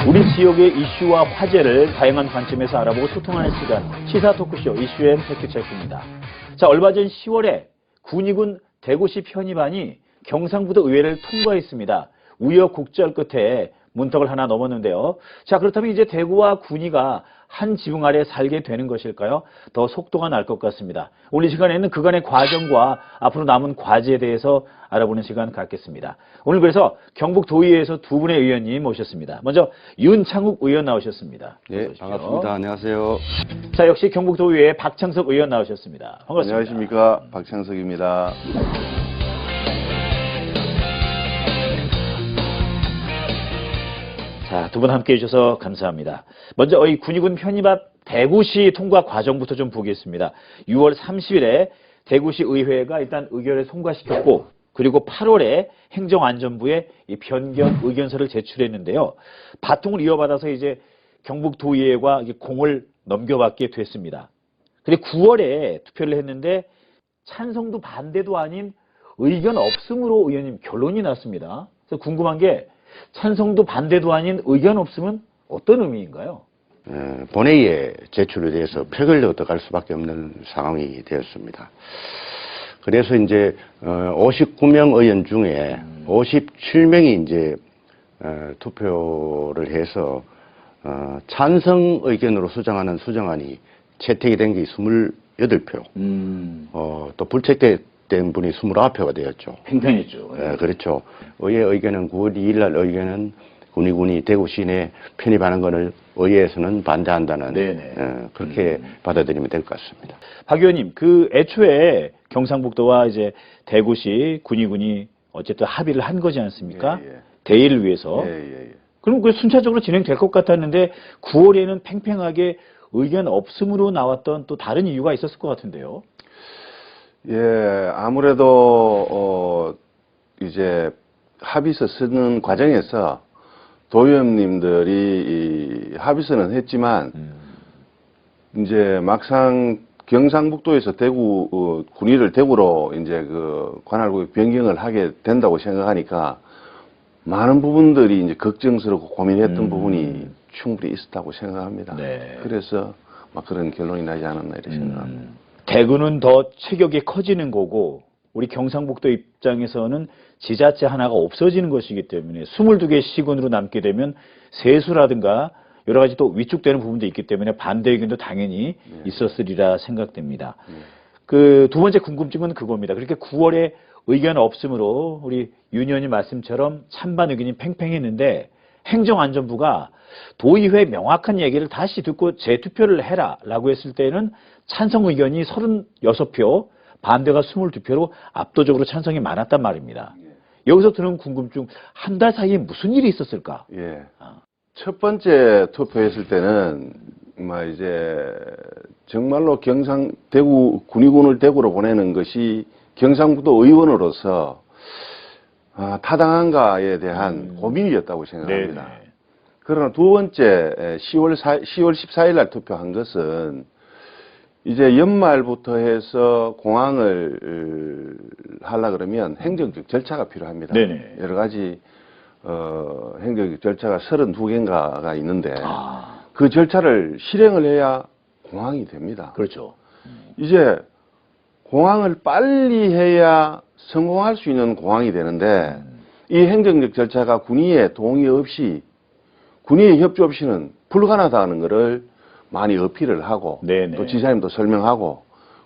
우리 지역의 이슈와 화제를 다양한 관점에서 알아보고 소통하는 시간, 시사 토크쇼 이슈앤 팩트체크입니다. 자, 얼마 전 10월에 군의군 대구시 편입안이 경상북도 의회를 통과했습니다. 우여곡절 끝에 문턱을 하나 넘었는데요. 자, 그렇다면 이제 대구와 군의가 한 지붕 아래 살게 되는 것일까요? 더 속도가 날 것 같습니다. 오늘 이 시간에는 그간의 과정과 앞으로 남은 과제에 대해서 알아보는 시간 갖겠습니다. 오늘 그래서 경북도의회에서 두 분의 의원님 모셨습니다. 먼저 윤창욱 의원 나오셨습니다. 네, 반갑습니다. 안녕하세요. 자, 역시 경북도의회 박창석 의원 나오셨습니다. 반갑습니다. 안녕하십니까. 박창석입니다. 자, 두 분 함께 해주셔서 감사합니다. 먼저 이 군의군 편입안 대구시 통과 과정부터 좀 보겠습니다. 6월 30일에 대구시 의회가 일단 의결을 통과시켰고, 그리고 8월에 행정안전부에 이 변경 의견서를 제출했는데요. 바통을 이어받아서 이제 경북도의회가 공을 넘겨받게 됐습니다. 그리고 9월에 투표를 했는데 찬성도 반대도 아닌 의견 없음으로 의원님 결론이 났습니다. 그래서 궁금한 게 찬성도 반대도 아닌 의견 없음은 어떤 의미인가요? 본회의에 제출에 대해서 표결을 얻어갈 수밖에 없는 상황이 되었습니다. 그래서 이제 59명 의원 중에 57명이 이제 투표를 해서 찬성 의견으로 수정하는 수정안이 채택이 된 게 28표, 또 불채택된 분이 29표가 되었죠. 팽팽했죠. 그렇죠. 의회 의견은 9월 2일 날 의견은 군의군이 대구 시내 편입하는 것을 의회에서는 반대한다는 그렇게 받아들이면 될 것 같습니다. 박 의원님, 그 애초에 경상북도와 이제 대구시 군의군이 어쨌든 합의를 한 거지 않습니까? 예. 대의를 위해서. 예. 그럼 그 순차적으로 진행될 것 같았는데 9월에는 팽팽하게 의견 없음으로 나왔던 또 다른 이유가 있었을 것 같은데요. 예, 아무래도 이제 합의서 쓰는 과정에서 도의원님들이 이 합의서는 했지만 이제 막상 경상북도에서 대구 군의를 대구로 이제 그 관할구역 변경을 하게 된다고 생각하니까 많은 부분들이 이제 걱정스럽고 고민했던 부분이 충분히 있었다고 생각합니다. 네. 그래서 막 그런 결론이 나지 않았나 이렇게 생각합니다. 대구는 더 체격이 커지는 거고 우리 경상북도 입장에서는 지자체 하나가 없어지는 것이기 때문에 22개 시군으로 남게 되면 세수라든가 여러 가지 또 위축되는 부분도 있기 때문에 반대 의견도 당연히 있었으리라 생각됩니다. 그 두 번째 궁금증은 그겁니다. 그렇게 9월에 의견 없음으로 우리 윤 의원님 말씀처럼 찬반 의견이 팽팽했는데 행정안전부가 도의회 명확한 얘기를 다시 듣고 재투표를 해라라고 했을 때는 찬성 의견이 36표, 반대가 22표로 압도적으로 찬성이 많았단 말입니다. 여기서 드는 궁금증, 한 달 사이에 무슨 일이 있었을까? 예. 첫 번째 투표했을 때는 이제 정말로 대구 군의군을 대구로 보내는 것이 경상북도 의원으로서 타당한가에 대한 고민이었다고 생각합니다. 네네. 그러나 두 번째 10월 14일 날 투표한 것은 이제 연말부터 해서 공항을 하려 그러면 행정적 절차가 필요합니다. 네네. 여러 가지 행정적 절차가 32개인가가 있는데 그 절차를 실행을 해야 공항이 됩니다. 그렇죠. 이제 공항을 빨리 해야 성공할 수 있는 공항이 되는데 이 행정적 절차가 군의의 동의 없이 군의의 협조 없이는 불가능하다는 것을 많이 어필을 하고 네네. 또 지사님도 설명하고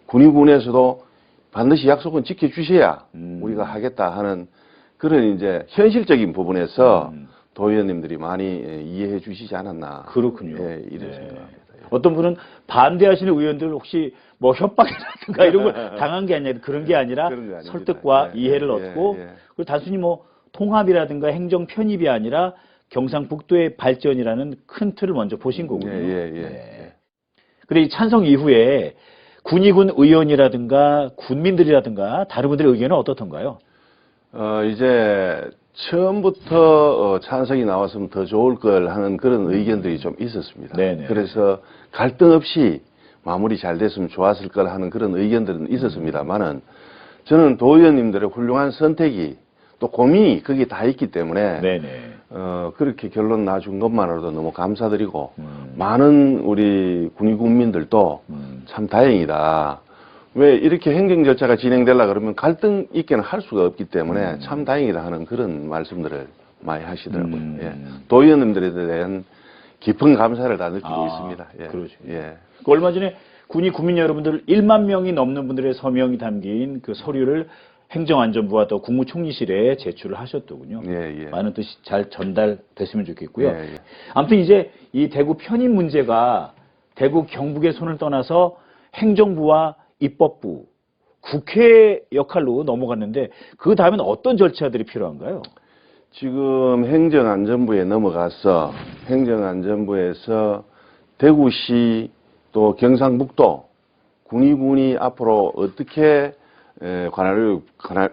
군의군에서도 반드시 약속은 지켜주셔야 우리가 하겠다 하는 그런 이제 현실적인 부분에서 도의원님들이 많이 이해해 주시지 않았나. 그렇군요. 예, 이런 생각합니다. 어떤 분은 반대하시는 의원들 혹시 뭐 협박이라든가 이런 걸 당한 게 아니라 그런 게 아니라 그런 게 아닙니다. 설득과 예, 이해를 예, 얻고 예. 그리고 단순히 뭐 통합이라든가 행정 편입이 아니라 경상북도의 발전이라는 큰 틀을 먼저 보신 거군요. 예. 그런데 이 찬성 이후에 군의군 의원이라든가 군민들이라든가 다른 분들의 의견은 어떻던가요? 이제 처음부터 찬성이 나왔으면 더 좋을 걸 하는 그런 의견들이 좀 있었습니다. 네네. 그래서 갈등 없이 마무리 잘 됐으면 좋았을 걸 하는 그런 의견들은 있었습니다만은 저는 도의원님들의 훌륭한 선택이 또 고민이 거기에 다 있기 때문에 네네. 그렇게 결론 나준 것만으로도 너무 감사드리고, 많은 우리 군위 국민들도 참 다행이다. 왜 이렇게 행정 절차가 진행되려 그러면 갈등 있게는 할 수가 없기 때문에 참 다행이다 하는 그런 말씀들을 많이 하시더라고요. 예. 도의원님들에 대한 깊은 감사를 다 느끼고 있습니다. 예. 그러죠. 예. 그 얼마 전에 군위 국민 여러분들 1만 명이 넘는 분들의 서명이 담긴 그 서류를 행정안전부와 또 국무총리실에 제출을 하셨더군요. 예, 예. 많은 뜻이 잘 전달됐으면 좋겠고요. 예, 예. 아무튼 이제 이 대구 편입 문제가 대구 경북의 손을 떠나서 행정부와 입법부, 국회 역할로 넘어갔는데 그 다음엔 어떤 절차들이 필요한가요? 지금 행정안전부에 넘어가서 행정안전부에서 대구시 또 경상북도 군위군이 앞으로 어떻게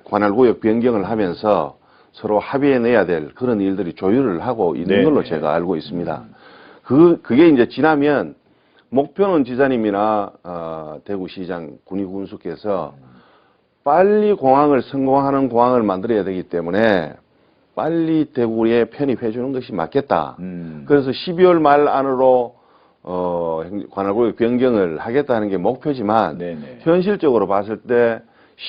관할구역 변경을 하면서 서로 합의해 내야 될 그런 일들이 조율을 하고 있는 네. 걸로 제가 알고 있습니다. 그게 이제 지나면 목표는 지사님이나 대구시장 군위군수께서 빨리 공항을 성공하는 공항을 만들어야 되기 때문에 빨리 대구에 편입해 주는 것이 맞겠다. 그래서 12월 말 안으로 관할구역 변경을 하겠다는 게 목표지만 네네. 현실적으로 봤을 때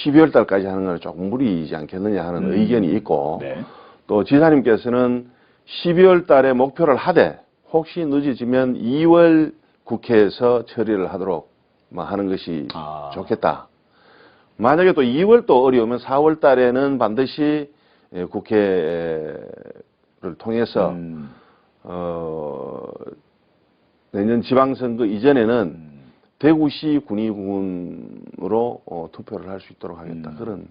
12월 달까지 하는 건 조금 무리이지 않겠느냐 하는 의견이 있고 네. 또 지사님께서는 12월 달에 목표를 하되 혹시 늦어지면 2월 국회에서 처리를 하도록 하는 것이 좋겠다. 만약에 또 2월 또 어려우면 4월 달에는 반드시 국회를 통해서 내년 지방선거 이전에는 대구시 군위군으로 투표를 할 수 있도록 하겠다. 그런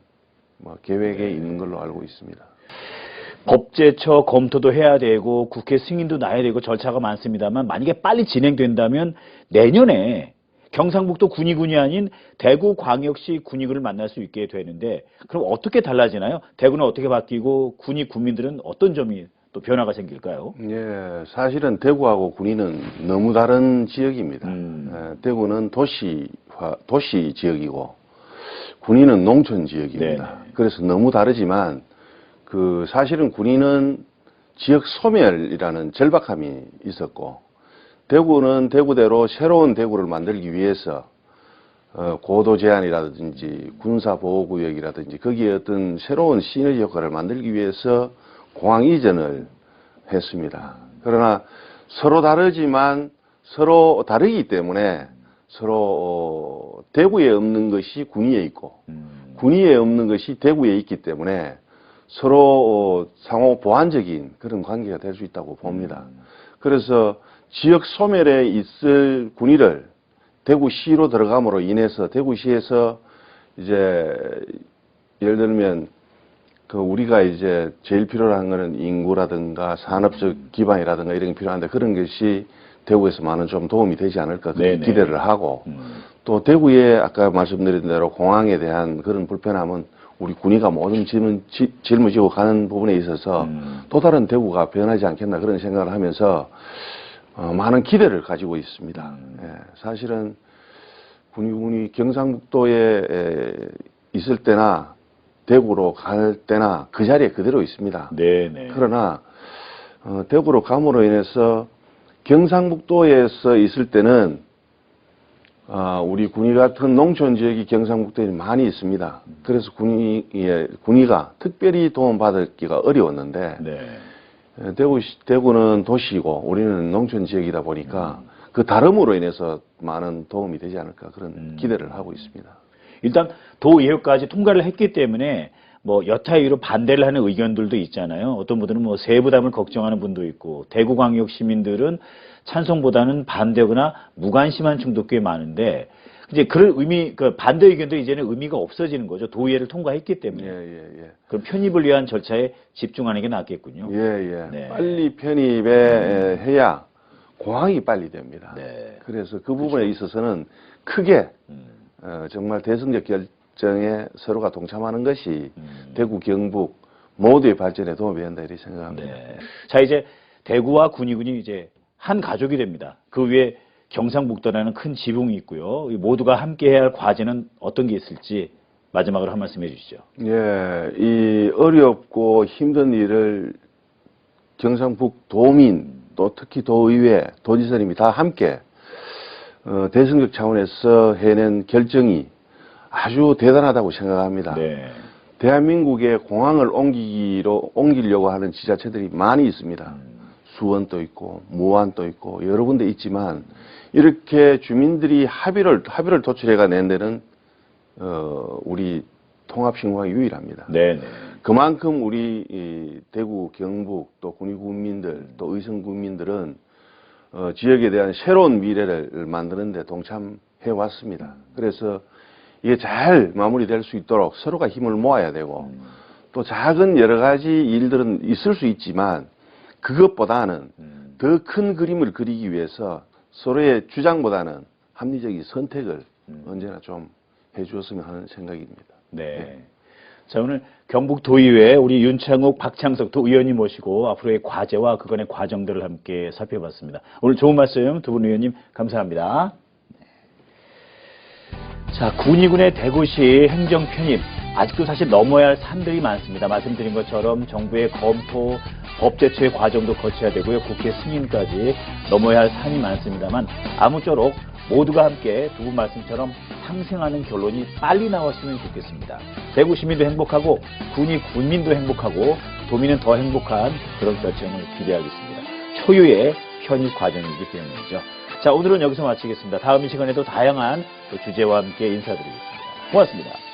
계획에 있는 걸로 알고 있습니다. 법제처 검토도 해야 되고 국회 승인도 나야 되고 절차가 많습니다만 만약에 빨리 진행된다면 내년에 경상북도 군위군이 아닌 대구광역시 군위군을 만날 수 있게 되는데 그럼 어떻게 달라지나요? 대구는 어떻게 바뀌고 군위 군민들은 어떤 점이 또 변화가 생길까요? 예, 사실은 대구하고 군위는 너무 다른 지역입니다. 대구는 도시 지역이고 군위는 농촌 지역입니다. 네네. 그래서 너무 다르지만 사실은 군위는 지역 소멸이라는 절박함이 있었고 대구는 대구대로 새로운 대구를 만들기 위해서 고도 제한이라든지 군사보호구역이라든지 거기에 어떤 새로운 시너지 효과를 만들기 위해서 공항 이전을 했습니다. 그러나 서로 다르지만 서로 다르기 때문에 서로 대구에 없는 것이 군위에 있고 군위에 없는 것이 대구에 있기 때문에 서로 상호 보완적인 그런 관계가 될 수 있다고 봅니다. 그래서 지역 소멸에 있을 군위를 대구시로 들어감으로 인해서 대구시에서 이제 예를 들면 우리가 이제 제일 필요로 하는 거는 인구라든가 산업적 기반이라든가 이런 게 필요한데 그런 것이 대구에서 많은 좀 도움이 되지 않을까 그렇게 기대를 하고 또 대구에 아까 말씀드린 대로 공항에 대한 그런 불편함은 우리 군위가 모든 짊어지고 가는 부분에 있어서 또 다른 대구가 변하지 않겠나 그런 생각을 하면서 많은 기대를 가지고 있습니다. 예, 사실은 군위 경상북도에 있을 때나 대구로 갈 때나 그 자리에 그대로 있습니다. 네네. 그러나 대구로 감으로 인해서 경상북도에서 있을 때는 우리 군위 같은 농촌 지역이 경상북도에 많이 있습니다. 그래서 군위가 특별히 도움받기가 어려웠는데 네. 대구는 도시이고 우리는 농촌 지역이다 보니까 그 다름으로 인해서 많은 도움이 되지 않을까 그런 기대를 하고 있습니다. 일단 도의회까지 통과를 했기 때문에 뭐 여타 이유로 반대를 하는 의견들도 있잖아요. 어떤 분들은 뭐 세부담을 걱정하는 분도 있고 대구광역 시민들은 찬성보다는 반대거나 무관심한 층도 꽤 많은데 이제 그런 반대 의견도 이제는 의미가 없어지는 거죠. 도의회를 통과했기 때문에. 예. 그럼 편입을 위한 절차에 집중하는 게 낫겠군요. 예. 네. 빨리 편입에 해야 공항이 빨리 됩니다. 네. 그래서 그 부분에 있어서는 크게 정말 대승적 결정에 서로가 동참하는 것이 대구, 경북 모두의 발전에 도움이 된다 이렇게 생각합니다. 네. 자, 이제 대구와 군위군이 이제 한 가족이 됩니다. 그 위에 경상북도라는 큰 지붕이 있고요. 모두가 함께 해야 할 과제는 어떤 게 있을지 마지막으로 한 말씀 해주시죠. 예, 이 어렵고 힘든 일을 경상북 도민 또 특히 도의회, 도지사님이 다 함께 대승적 차원에서 해낸 결정이 아주 대단하다고 생각합니다. 네. 대한민국의 공항을 옮기려고 하는 지자체들이 많이 있습니다. 수원도 있고 무안도 있고 여러 군데 있지만 이렇게 주민들이 합의를 도출해가 낸 데는 우리 통합신공항이 유일합니다. 네. 그만큼 우리 이 대구, 경북 또 군위군민들 또 의성군민들은 지역에 대한 새로운 미래를 만드는 데 동참해 왔습니다. 그래서 이게 잘 마무리될 수 있도록 서로가 힘을 모아야 되고 또 작은 여러 가지 일들은 있을 수 있지만 그것보다는 더 큰 그림을 그리기 위해서 서로의 주장보다는 합리적인 선택을 언제나 좀 해주었으면 하는 생각입니다. 네. 자, 오늘 경북도의회 우리 윤창욱, 박창석 두 의원님 모시고 앞으로의 과제와 그간의 과정들을 함께 살펴봤습니다. 오늘 좋은 말씀 두 분 의원님 감사합니다. 자, 군위군의 대구시 행정 편입. 아직도 사실 넘어야 할 산들이 많습니다. 말씀드린 것처럼 정부의 검토, 법제처의 과정도 거쳐야 되고요. 국회 승인까지 넘어야 할 산이 많습니다만 아무쪼록 모두가 함께 두 분 말씀처럼 상생하는 결론이 빨리 나왔으면 좋겠습니다. 대구 시민도 행복하고 군민도 행복하고 도민은 더 행복한 그런 결정을 기대하겠습니다. 초유의 편입 과정이기 때문이죠. 자, 오늘은 여기서 마치겠습니다. 다음 이 시간에도 다양한 주제와 함께 인사드리겠습니다. 고맙습니다.